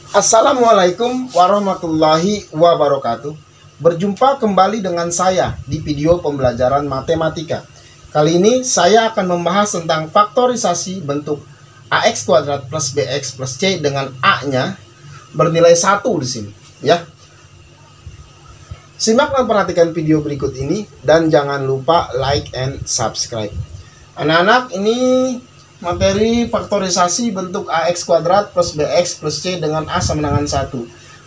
Assalamualaikum warahmatullahi wabarakatuh. Berjumpa kembali dengan saya di video pembelajaran matematika. Kali ini saya akan membahas tentang faktorisasi bentuk AX kuadrat plus BX plus C dengan A-nya bernilai 1 di sini, ya. Simak dan perhatikan video berikut ini dan jangan lupa like and subscribe. Anak-anak, ini materi faktorisasi bentuk AX kuadrat plus BX plus C dengan A sama dengan 1.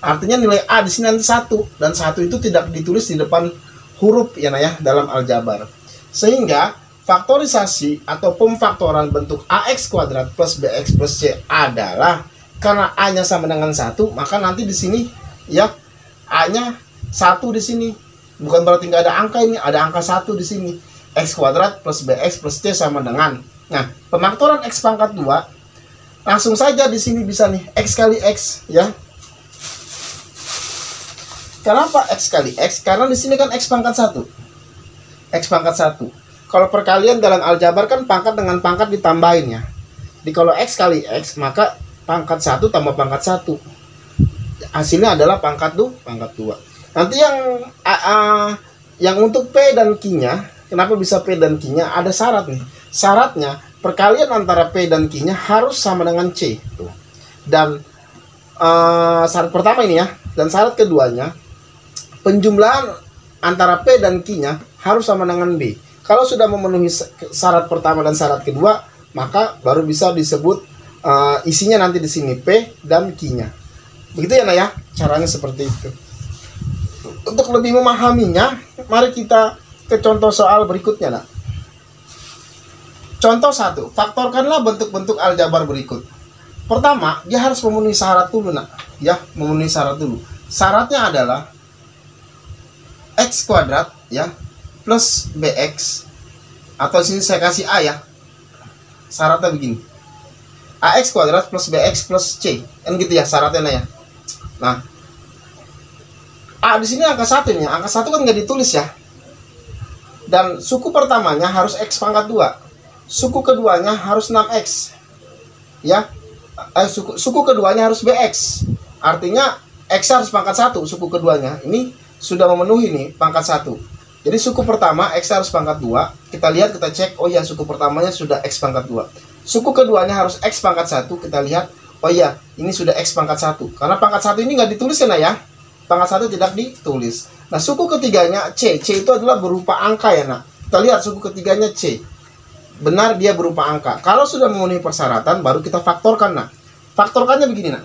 Artinya nilai A di sini nanti 1, dan 1 itu tidak ditulis di depan huruf ya dalam aljabar. Sehingga faktorisasi atau pemfaktoran bentuk AX kuadrat plus BX plus C adalah, karena A-nya sama dengan 1, maka nanti di sini ya A-nya 1 di sini. Bukan berarti nggak ada angka, ini ada angka 1 di sini. X kuadrat plus BX plus C sama dengan. Nah, pemaktoran X pangkat 2 langsung saja di sini bisa nih X kali X, ya. Kenapa X kali X? Karena di sini kan X pangkat 1. X pangkat 1. Kalau perkalian dalam aljabar kan pangkat dengan pangkat ditambahin, ya. Jadi kalau X kali X, maka pangkat 1 tambah pangkat 1. Hasilnya adalah pangkat 2. Nanti yang untuk P dan Q-nya, kenapa bisa P dan Q-nya? Ada syarat nih. Syaratnya perkalian antara P dan Q-nya harus sama dengan C. Tuh. Dan syarat pertama ini ya. Dan syarat keduanya, penjumlahan antara P dan Q-nya harus sama dengan B. Kalau sudah memenuhi syarat pertama dan syarat kedua, maka baru bisa disebut isinya nanti di sini P dan Q-nya. Begitu ya, ya. Caranya seperti itu. Untuk lebih memahaminya, mari kita ke contoh soal berikutnya, nak. Contoh 1, faktorkanlah bentuk-bentuk aljabar berikut. Pertama, dia harus memenuhi syarat dulu, nak. Ya, memenuhi syarat dulu. Syaratnya adalah X kuadrat, ya, plus BX, atau sini saya kasih A, ya. Syaratnya begini. AX kuadrat plus BX plus C. Kan gitu ya syaratnya, ya. Nah, A di sini angka 1 nih. Angka 1 kan nggak ditulis, ya. Dan suku pertamanya harus X pangkat 2. Suku keduanya harus 6X, ya. Suku keduanya harus BX. Artinya X harus pangkat 1. Suku keduanya ini sudah memenuhi nih pangkat 1. Jadi suku pertama X harus pangkat 2. Kita lihat, kita cek, oh ya, suku pertamanya sudah X pangkat 2. Suku keduanya harus X pangkat 1. Kita lihat, oh ya, ini sudah X pangkat 1. Karena pangkat 1 ini nggak ditulis, ya. Pangkat 1 tidak ditulis. Nah, suku ketiganya C. C itu adalah berupa angka, ya, nak. Kita lihat suku ketiganya C. Benar, dia berupa angka. Kalau sudah memenuhi persyaratan, baru kita faktorkan, nak. Faktorkannya begini, nak.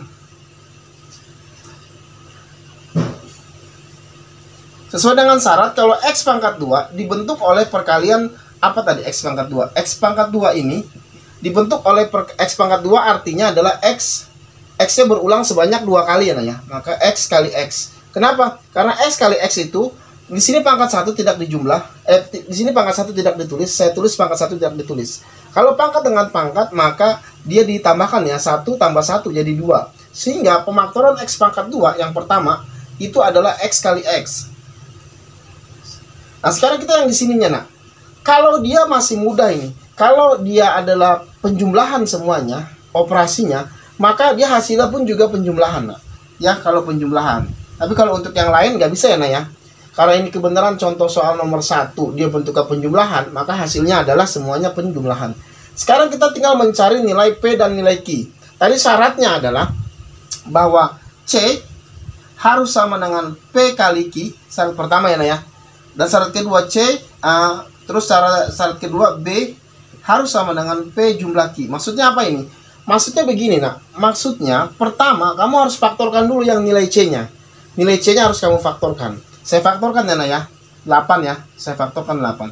Sesuai dengan syarat, kalau X pangkat 2 dibentuk oleh perkalian apa tadi? X pangkat 2. X pangkat 2 ini dibentuk oleh X pangkat 2 artinya adalah X-nya berulang sebanyak 2 kali, ya. Maka X kali X. Kenapa? Karena X kali X itu di sini pangkat 1 tidak dijumlah, di sini pangkat 1 tidak ditulis, saya tulis pangkat 1 tidak ditulis. Kalau pangkat dengan pangkat, maka dia ditambahkan, ya, 1 tambah 1 jadi 2. Sehingga pemaktoran X pangkat 2 yang pertama itu adalah X kali X. Nah, sekarang kita yang di sininya, nak. Kalau dia masih mudah ini, kalau dia adalah penjumlahan semuanya, operasinya, maka dia hasilnya pun juga penjumlahan, nak. Ya, kalau penjumlahan. Tapi kalau untuk yang lain nggak bisa, ya. Karena ini kebenaran contoh soal nomor 1, dia bentuknya penjumlahan, maka hasilnya adalah semuanya penjumlahan. Sekarang kita tinggal mencari nilai P dan nilai Q. Tadi syaratnya adalah bahwa C harus sama dengan P kali Q, syarat pertama, ya. Dan syarat kedua C, terus syarat kedua B harus sama dengan P jumlah Q. Maksudnya apa ini? Maksudnya begini, nak. Maksudnya pertama kamu harus faktorkan dulu yang nilai C-nya. Nilai C-nya harus kamu faktorkan. Saya faktorkan, ya. 8, ya. Saya faktorkan 8.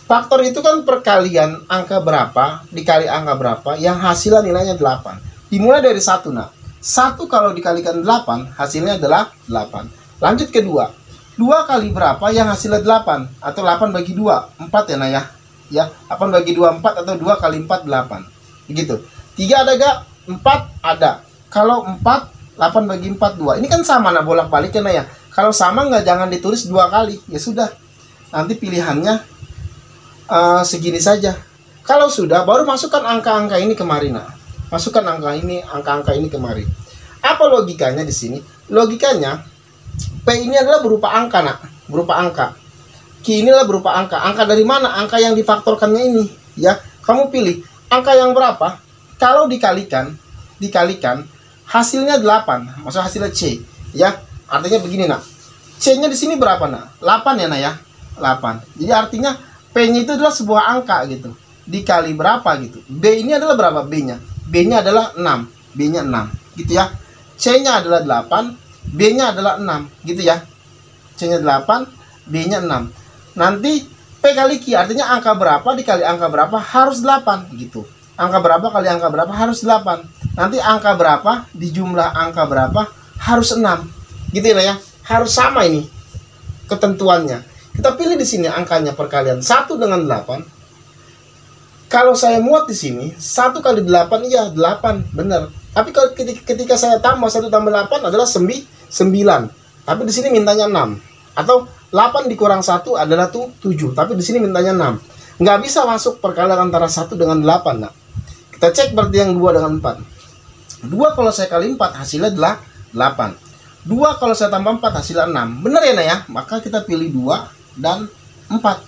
Faktor itu kan perkalian angka berapa dikali angka berapa yang hasilnya nilainya 8. Dimulai dari 1, nak. 1 kalau dikalikan 8 hasilnya adalah 8. Lanjut ke 2. 2 kali berapa yang hasilnya 8? Atau 8 bagi 2, 4, ya. Ya, 8 bagi 2, 4, atau 2 kali 4, 8. Begitu. 3 ada gak? 4 ada. Kalau 4, 8 bagi 4, 2. Ini kan sama, nah, bolak-balik, ya. Kalau sama nggak, jangan ditulis 2 kali. Ya sudah. Nanti pilihannya segini saja. Kalau sudah, baru masukkan angka-angka ini kemari, nah. Masukkan angka-angka ini kemari. Apa logikanya di sini? Logikanya P ini adalah berupa angka, nak, berupa angka. Q inilah berupa angka. Angka dari mana? Angka yang difaktorkannya ini, ya. Kamu pilih angka yang berapa? Kalau dikalikan hasilnya 8. Maksud hasilnya C, ya. Artinya begini, nak. C-nya di sini berapa, nak? 8 ya, nak, ya. 8. Jadi artinya P-nya itu adalah sebuah angka gitu. Dikali berapa gitu. B ini adalah berapa B-nya? B-nya adalah 6. B-nya 6, gitu ya. C-nya adalah 8, B-nya adalah 6, gitu ya. C-nya 8, B-nya 6. Nanti P kali Q, artinya angka berapa dikali angka berapa harus 8, gitu. Angka berapa kali angka berapa harus 8. Nanti angka berapa dijumlah angka berapa harus 6. Gitu ya. Harus sama ini ketentuannya. Kita pilih di sini angkanya perkalian 1 dengan 8. Kalau saya muat di sini 1 kali 8, iya 8, benar. Tapi kalau ketika saya tambah 1 tambah 8 adalah 9. Tapi di sini mintanya 6. Atau 8 dikurang 1 adalah 7. Tapi di sini mintanya 6. Nggak bisa masuk perkalian antara 1 dengan 8. Nah, kita cek berarti yang 2 dengan 4. 2 kalau saya kali 4 hasilnya adalah 8. 2 kalau saya tambah 4 hasilnya 6. Benar ya, nah ya? Maka kita pilih 2 dan 4.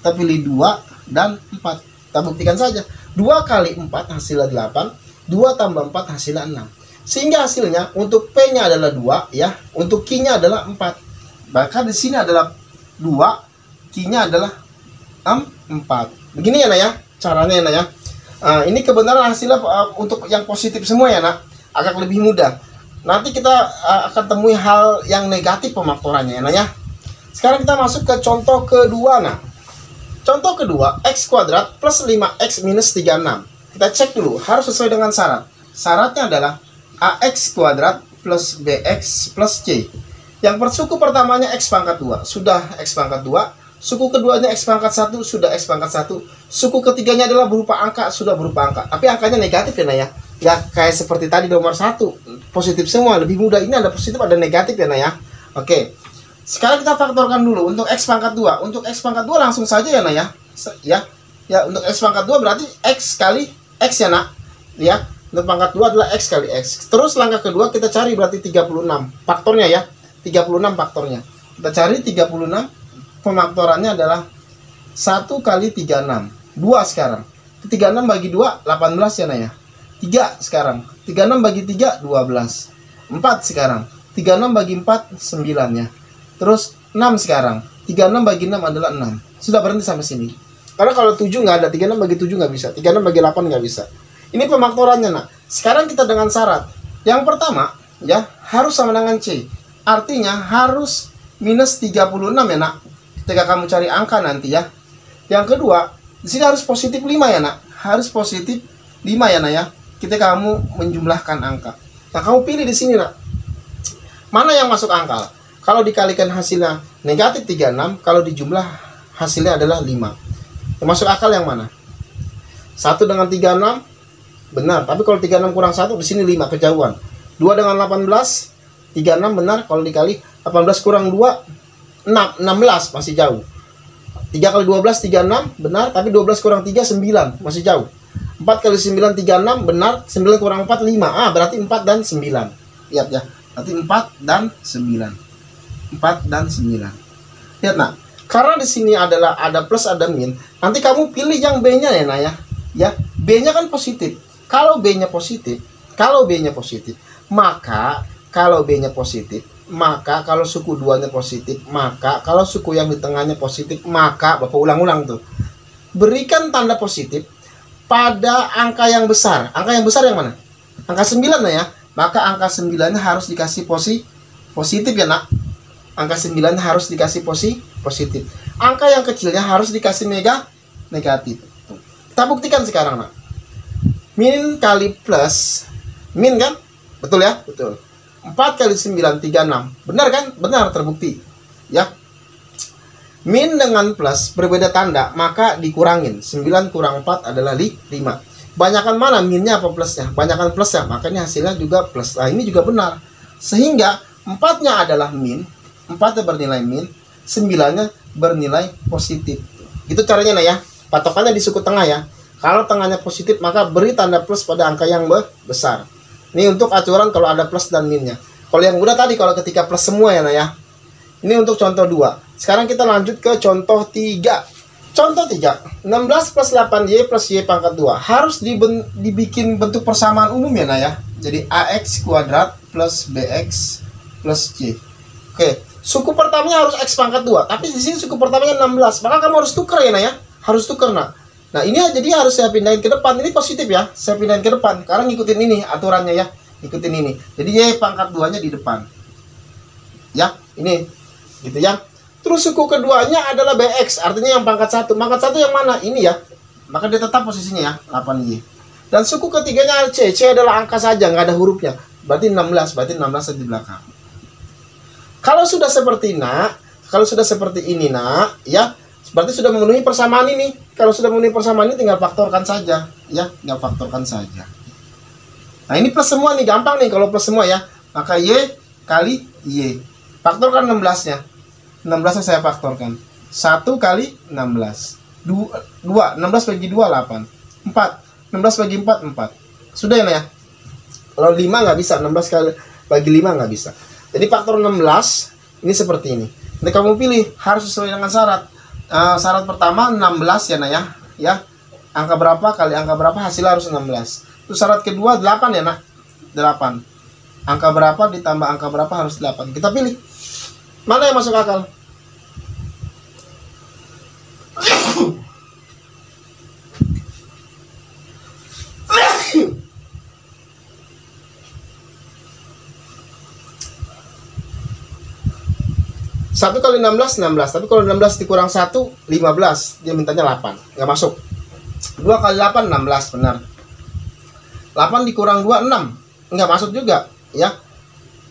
Kita pilih 2 dan 4. Kita buktikan saja. 2 kali 4 hasilnya 8. 2 tambah 4 hasilnya 6. Sehingga hasilnya untuk P-nya adalah 2, ya. Untuk Q-nya adalah 4. Maka di sini adalah 2, Q-nya adalah 4. Begini ya, nak, ya. Caranya ya, nak, ya. Ini kebenaran hasilnya untuk yang positif semua ya, nak. Agak lebih mudah. Nanti kita akan temui hal yang negatif pemaktorannya ya, nak, ya. Sekarang kita masuk ke contoh kedua, nak. Contoh kedua, X kuadrat plus 5X minus 36. Kita cek dulu, harus sesuai dengan syarat. Syaratnya adalah AX kuadrat plus BX plus C. Yang suku pertamanya X pangkat 2, sudah X pangkat 2. Suku keduanya X pangkat 1, sudah X pangkat 1. Suku ketiganya adalah berupa angka, sudah berupa angka. Tapi angkanya negatif ya, nah, ya. Ya kayak seperti tadi nomor 1, positif semua, lebih mudah. Ini ada positif, ada negatif ya, nah, ya. Oke. Sekarang kita faktorkan dulu untuk X pangkat 2. Untuk X pangkat 2 langsung saja ya, nah, ya. Ya, untuk X pangkat 2 berarti X kali X ya, nak. Ya, untuk pangkat 2 adalah X kali X. Terus langkah kedua kita cari berarti 36 faktornya ya. 36 faktornya. Kita cari 36, pemaktorannya adalah 1 kali 36. 2 sekarang. 36 bagi 2 18 ya, nak, ya. 3 sekarang. 36 bagi 3 12. 4 sekarang. 36 bagi 4 9 ya. Terus 6 sekarang. 36 bagi 6 adalah 6. Sudah, berhenti sampai sini. Karena kalau 7 nggak ada, 36 bagi 7 nggak bisa, 36 bagi 8 nggak bisa. Ini pemaktorannya, nak. Sekarang kita dengan syarat. Yang pertama, ya, harus sama dengan C. Artinya harus minus 36 ya, nak. Ketika kamu cari angka nanti ya. Yang kedua, di sini harus positif 5 ya, nak. Harus positif 5 ya, nak, ya. Ketika kamu menjumlahkan angka. Nah, kamu pilih di sini, nak. Mana yang masuk angka? Kalau dikalikan hasilnya negatif 36, kalau dijumlah hasilnya adalah 5. Masuk akal yang mana? 1 dengan 36 benar, tapi kalau 36 kurang 1 di sini 5, kejauhan. 2 dengan 18, 36 benar, kalau dikali 18 kurang 2 16, masih jauh. 3 kali 12 36 benar, tapi 12 kurang 3 9, masih jauh. 4 kali 9 36 benar, 9 kurang 4 5. Berarti 4 dan 9. Lihat ya. Berarti 4 dan 9. 4 dan 9. Lihat, nak. Karena di sini adalah ada plus ada min, nanti kamu pilih yang B-nya ya, nak, ya. Ya, B-nya kan positif. Kalau B-nya positif, maka kalau B-nya positif, maka kalau suku 2-nya positif, maka kalau suku yang di tengahnya positif, maka Bapak ulang-ulang tuh. Berikan tanda positif pada angka yang besar. Angka yang besar yang mana? Angka 9 lah ya. Maka angka 9-nya harus dikasih positif ya, nak. Angka 9 harus dikasih positif. Angka yang kecilnya harus dikasih negatif. Kita buktikan sekarang, nak. Min kali plus. Min kan? Betul ya? Betul. 4 kali 9, 36. Benar kan? Benar, terbukti. Ya. Min dengan plus berbeda tanda, maka dikurangin. 9 kurang 4 adalah 5. Banyakan mana minnya apa plusnya? Banyakan plusnya, makanya hasilnya juga plus. Nah, ini juga benar. Sehingga 4-nya adalah min, 4-nya bernilai min, 9-nya bernilai positif. Itu caranya, nah, ya. Patokannya di suku tengah ya. Kalau tengahnya positif, maka beri tanda plus pada angka yang besar. Ini untuk acuran kalau ada plus dan minnya. Kalau yang mudah tadi kalau ketika plus semua ya, nah ya. Ini untuk contoh 2. Sekarang kita lanjut ke contoh 3. Contoh 3, 16 plus 8Y plus Y pangkat 2. Harus dibikin bentuk persamaan umum ya, nah ya. Jadi AX kuadrat plus BX plus Y. Oke, suku pertamanya harus X pangkat 2. Tapi di sini suku pertamanya 16. Maka kamu harus tukar ya, nah ya. Harus tukar, nah. Nah, ini jadi harus saya pindahin ke depan. Ini positif ya. Saya pindahin ke depan. Karena ngikutin ini aturannya ya. Ikutin ini. Jadi Y pangkat 2-nya di depan. Ya, ini. Gitu ya. Terus suku keduanya adalah BX, artinya yang pangkat 1. Pangkat 1 yang mana? Ini ya. Maka dia tetap posisinya ya, 8Y. Dan suku ketiganya C. C adalah angka saja, nggak ada hurufnya. Berarti 16, berarti 16 di belakang. Kalau sudah seperti ini nak, ya, berarti sudah memenuhi persamaan ini. Kalau sudah memenuhi persamaan ini tinggal faktorkan saja, ya, tinggal faktorkan saja. Nah, ini plus semua nih, gampang nih kalau plus semua ya. Maka Y kali Y. Faktorkan 16-nya. 16-nya saya faktorkan. 1 kali 16. 2, 16 bagi 2, 8. 4, 16 bagi 4, 4. Sudah ya, ya? Kalau 5 nggak bisa, 16 kali bagi 5 nggak bisa. Jadi faktor 16, ini seperti ini. Nanti kamu pilih, harus sesuai dengan syarat. Syarat pertama 16 ya, nah ya. Ya. Angka berapa kali angka berapa, hasilnya harus 16. Terus syarat kedua 8 ya, nak. 8. Angka berapa ditambah angka berapa harus 8. Kita pilih. Mana yang masuk akal? Satu kali 16, 16. Tapi kalau 16 dikurang 1, 15. Dia mintanya 8. Nggak masuk. 2 kali 8, 16. Benar. 8 dikurang 2, 6. Nggak masuk juga. Ya.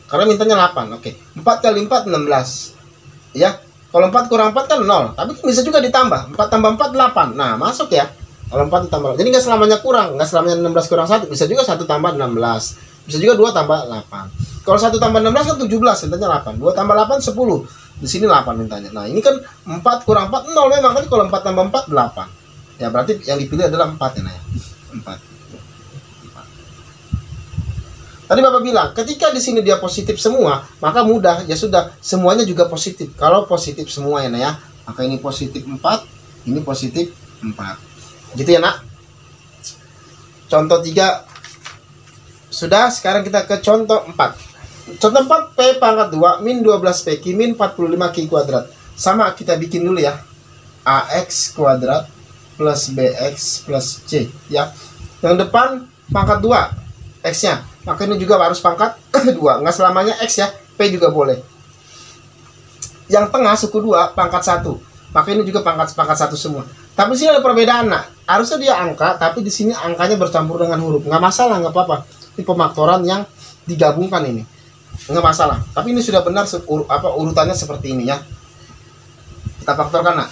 Karena mintanya 8. Oke. 4 kali 4, 16. Ya. Kalau 4 kurang 4 kan 0. Tapi bisa juga ditambah. 4 tambah 4, 8. Nah, masuk ya. Kalau 4 ditambah. Jadi nggak selamanya kurang. Nggak selamanya 16 kurang 1. Bisa juga 1 tambah 16. Bisa juga 2 tambah 8. Kalau 1 tambah 16 kan 17. Mintanya 8. 2 tambah 8, 10. Di sini 8 mintanya. Nah, ini kan 4 kurang 4, 0 memang. Tapi kalau 4 tambah 4, 8. Ya, berarti yang dipilih adalah 4 ya, nah ya. 4. Tadi Bapak bilang, ketika di sini dia positif semua, maka mudah, ya sudah, semuanya juga positif. Kalau positif semua ya, nah ya, maka ini positif 4, ini positif 4. Gitu ya, nak. Contoh 3 sudah, sekarang kita ke contoh 4. Contoh 4, P pangkat 2 min 12P Q min 45Q kuadrat. Sama, kita bikin dulu ya. AX kuadrat plus BX plus C, ya. Yang depan pangkat 2 X-nya. Maka ini juga harus pangkat 2. Nggak selamanya X ya. P juga boleh. Yang tengah suku 2 pangkat 1. Maka ini juga pangkat 1 semua. Tapi sini ada perbedaan, nak. Harusnya dia angka, tapi di sini angkanya bercampur dengan huruf. Nggak masalah, nggak apa-apa. Ini pemaktoran yang digabungkan ini. Nggak masalah. Tapi ini sudah benar urutannya seperti ini ya. Kita faktorkan, nak.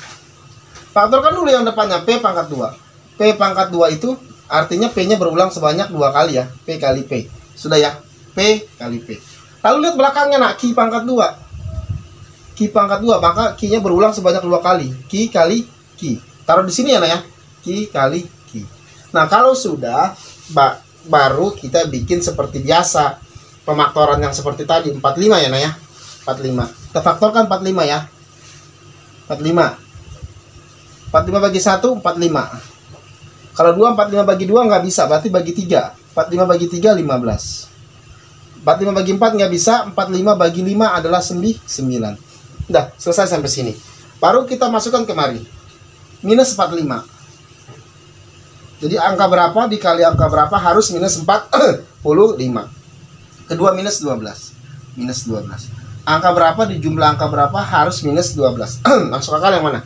Faktorkan dulu yang depannya P pangkat 2. P pangkat 2 itu artinya P-nya berulang sebanyak 2 kali ya. P kali P. Sudah ya. P kali P. Lalu lihat belakangnya, nak. Q pangkat 2. Q pangkat 2. Maka Q-nya berulang sebanyak 2 kali. Q kali Q. Taruh di sini ya, nak ya. Q kali Q. Nah, kalau sudah, baru kita bikin seperti biasa. Pemaktoran yang seperti tadi. 45 ya, nak ya. 45. Kita faktorkan 45 ya. 45. 45 bagi 1, 45. Kalau 2, 45 bagi 2 nggak bisa, berarti bagi 3. 45 bagi 3, 15. 45 bagi 4 nggak bisa, 45 bagi 5 adalah 9. Udah, selesai sampai sini. Baru kita masukkan kemari. Minus 45. Jadi angka berapa dikali angka berapa harus minus 45. Kedua minus 12. Minus 12. Angka berapa dijumlah angka berapa harus minus 12. Masuk akal yang mana?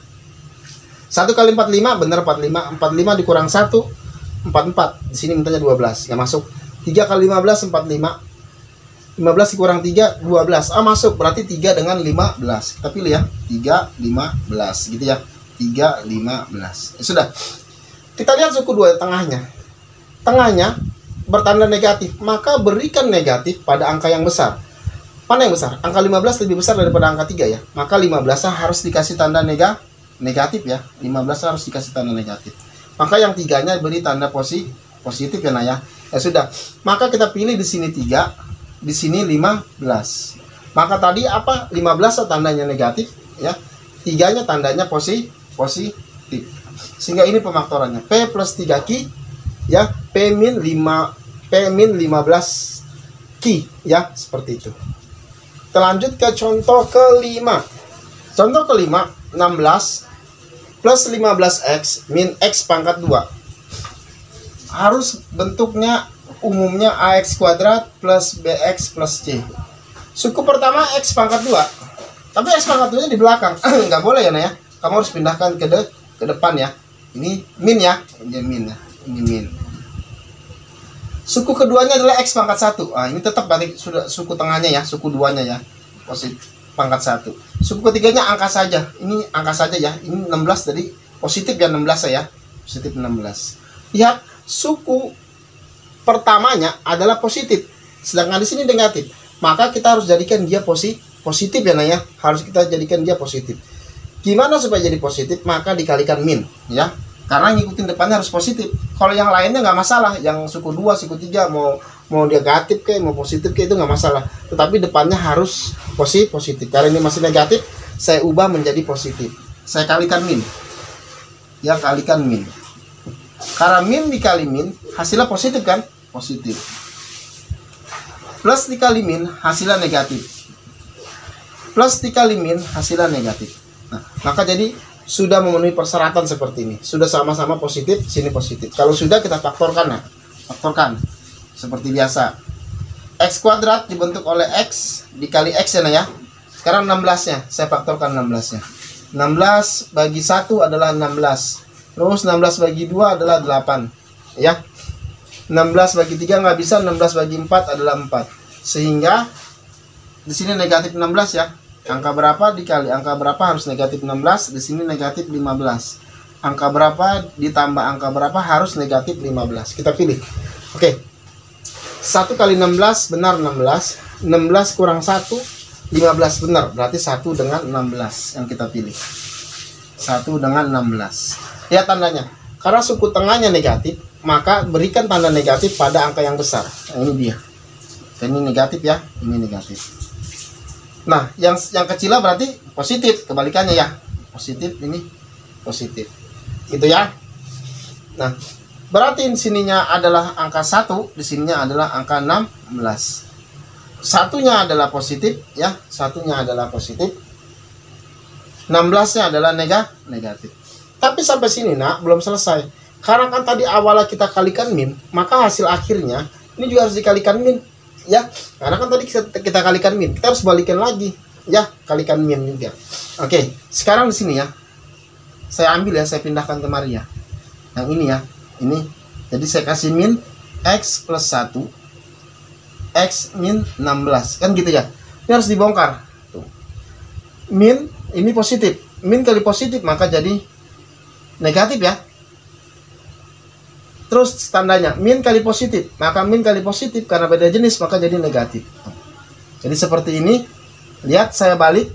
1 kali 45, benar 45. 45 dikurang 1, 44. Di sini mintanya 12, nggak masuk. 3 kali 15, 45. 15 dikurang 3, 12. Masuk, berarti 3 dengan 15. Kita pilih ya, 3, 15. Gitu ya, 3, 15. Sudah. Kita lihat suku 2 tengahnya. Tengahnya bertanda negatif, maka berikan negatif pada angka yang besar. Mana yang besar? Angka 15 lebih besar daripada angka 3 ya. Maka 15 harus dikasih tanda negatif ya. 15 harus dikasih tanda negatif. Maka yang 3-nya beri tanda positif ya, nah ya. Ya sudah. Maka kita pilih di sini 3, di sini 15. Maka tadi apa? 15 tandanya negatif ya. 3-nya tandanya positif. Sehingga ini pemaktorannya. P plus 3Q ya, P min 15 Q ya, seperti itu. Kita lanjut ke contoh kelima. Contoh kelima, 16 plus 15x min x pangkat 2. Harus bentuknya umumnya ax kuadrat plus bx plus c. Suku pertama x pangkat 2. Tapi x pangkat 2 nya di belakang. Nggak boleh ya, Nah ya. Kamu harus pindahkan ke depan ya. Ini min ya. Ini min ya. Ini min. Suku keduanya adalah x pangkat 1. Ini tetap berarti sudah suku tengahnya ya, suku 2-nya ya. Positif pangkat 1. Suku ketiganya angka saja. Ini angka saja ya. Ini 16 tadi positif ya, 16 ya. Positif 16. Lihat, suku pertamanya adalah positif, sedangkan di sini negatif. Maka kita harus jadikan dia positif ya, Nah ya. Harus kita jadikan dia positif. Gimana supaya jadi positif? Maka dikalikan min ya. Karena ngikutin depannya harus positif. Kalau yang lainnya nggak masalah. Yang suku 2, suku 3 mau negatif kayak mau positif kayak itu nggak masalah. Tetapi depannya harus positif. Karena ini masih negatif, saya ubah menjadi positif. Saya kalikan min. Ya, kalikan min. Karena min dikali min, hasilnya positif kan? Positif. Plus dikali min, hasilnya negatif. Plus dikali min, hasilnya negatif. Nah, maka jadi sudah memenuhi persyaratan seperti ini. Sudah sama-sama positif, sini positif. Kalau sudah, kita faktorkan ya. Faktorkan. Seperti biasa. X kuadrat dibentuk oleh X dikali X ya, Nah ya. Sekarang 16-nya. Saya faktorkan 16-nya. 16 bagi 1 adalah 16. Terus 16 bagi 2 adalah 8. Ya. 16 bagi 3 nggak bisa. 16 bagi 4 adalah 4. Sehingga di sini negatif 16 ya. Angka berapa dikali angka berapa harus negatif 16, di sini negatif 15. Angka berapa ditambah angka berapa harus negatif 15. Kita pilih. Oke. 1 kali 16 benar 16. 16 kurang 1 15 benar. Berarti 1 dengan 16 yang kita pilih. 1 dengan 16. Lihat tandanya. Karena suku tengahnya negatif, maka berikan tanda negatif pada angka yang besar. Nah, ini dia. Ini negatif ya, ini negatif. Nah, yang kecilnya berarti positif, kebalikannya ya. Positif, ini positif. Gitu ya. Nah, berarti di sininya adalah angka 1, di sininya adalah angka 16. Satunya adalah positif ya, satunya adalah positif. 16-nya adalah negatif. Tapi sampai sini Nak, belum selesai. Karena kan tadi awalnya kita kalikan min, maka hasil akhirnya ini juga harus dikalikan min. Ya, karena kan tadi kita kalikan min, kita harus balikan lagi ya, kalikan min juga. Oke, sekarang di sini ya, saya ambil ya, saya pindahkan kemari ya, yang ini ya, ini. Jadi saya kasih min x plus 1, x min 16 kan gitu ya. Ini harus dibongkar. Tuh. Min ini positif, min kali positif maka jadi negatif ya. Terus tandanya min kali positif, maka min kali positif karena beda jenis maka jadi negatif. Jadi seperti ini. Lihat, saya balik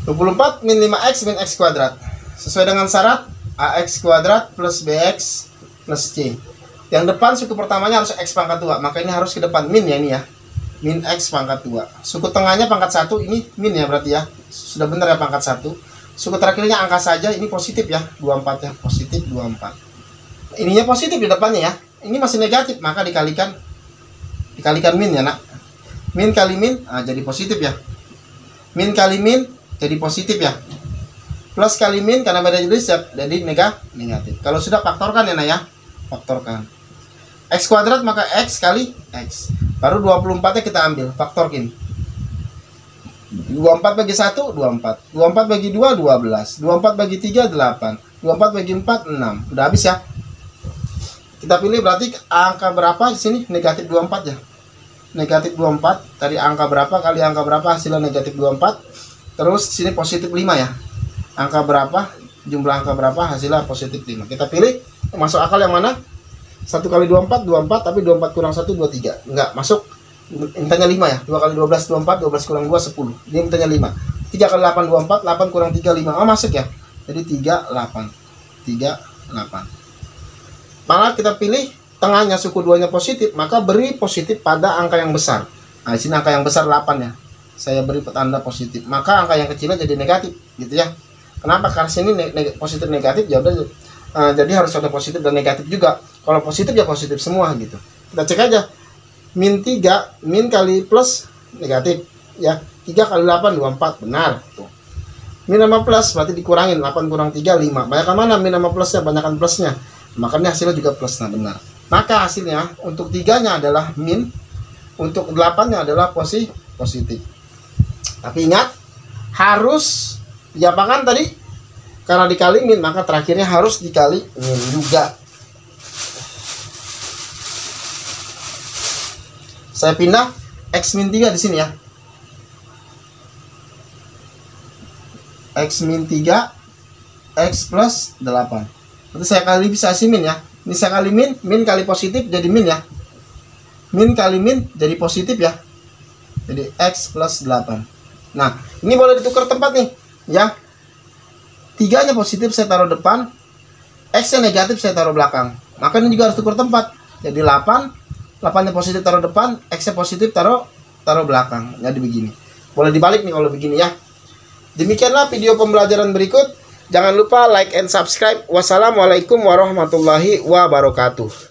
24 min 5x min x kuadrat. Sesuai dengan syarat ax kuadrat plus bx plus c. Yang depan suku pertamanya harus x pangkat 2, maka ini harus ke depan min ya, ini ya. Min x pangkat 2. Suku tengahnya pangkat 1, ini min ya berarti ya. Sudah benar ya pangkat 1. Suku terakhirnya angka saja, ini positif ya. 24 ya, positif 24. Ininya positif di depannya ya. Ini masih negatif, maka dikalikan min ya Nak. Min kali min jadi positif ya. Min kali min jadi positif ya. Plus kali min karena beda jenis jadi negatif. Kalau sudah faktorkan ya Nak ya. Faktorkan. X kuadrat maka x kali x. Baru 24-nya kita ambil, faktorkin. 24 bagi 1 24. 24 bagi 2 12. 24 bagi 3 8. 24 bagi 4 6. Udah habis ya. Kita pilih berarti angka berapa di sini? Negatif 24 ya. Negatif 24 dari angka berapa kali angka berapa hasilnya negatif 24. Terus di sini positif 5 ya. Angka berapa? Jumlah angka berapa hasilnya positif 5. Kita pilih masuk akal yang mana? 1 kali 24 24, tapi 24 kurang 1 23. Enggak, masuk. Mintanya 5 ya. 2 kali 12 24, 12 kurang 2 10. Dia mintanya 5. 3 kali 8 24, 8 kurang 3 5. Oh, masuk ya. Jadi 38. 38. Malah kita pilih tengahnya suku 2-nya positif, maka beri positif pada angka yang besar. Nah, di sini angka yang besar 8 ya. Saya beri tanda positif. Maka angka yang kecilnya jadi negatif, gitu ya. Kenapa? Karena sini positif negatif, ya udah, jadi harus ada positif dan negatif juga. Kalau positif ya positif semua gitu. Kita cek aja. Min 3, min kali plus negatif, ya. 3 kali 8 24, benar. Tuh. Min sama plus berarti dikurangin, 8 kurang 3 5. Banyakkan mana min sama plusnya? Banyakkan plusnya. Makanya hasilnya juga plus. Nah, benar. Maka hasilnya untuk 3-nya adalah min, untuk 8-nya adalah positif. Tapi ingat, harus diapakan tadi? Karena dikali min, maka terakhirnya harus dikali min juga. Saya pindah x min 3 di sini ya. X min 3, X plus 8. Nanti saya kali bisa min ya. Ini saya kali min, min kali positif jadi min ya. Min kali min jadi positif ya. Jadi X plus 8. Nah, ini boleh ditukar tempat nih ya. 3-nya positif saya taruh depan, X-nya negatif saya taruh belakang. Maka ini juga harus tukar tempat. Jadi 8-nya positif taruh depan, X-nya positif taruh belakang. Jadi begini. Boleh dibalik nih kalau begini ya. Demikianlah video pembelajaran berikut. Jangan lupa like and subscribe. Wassalamualaikum warahmatullahi wabarakatuh.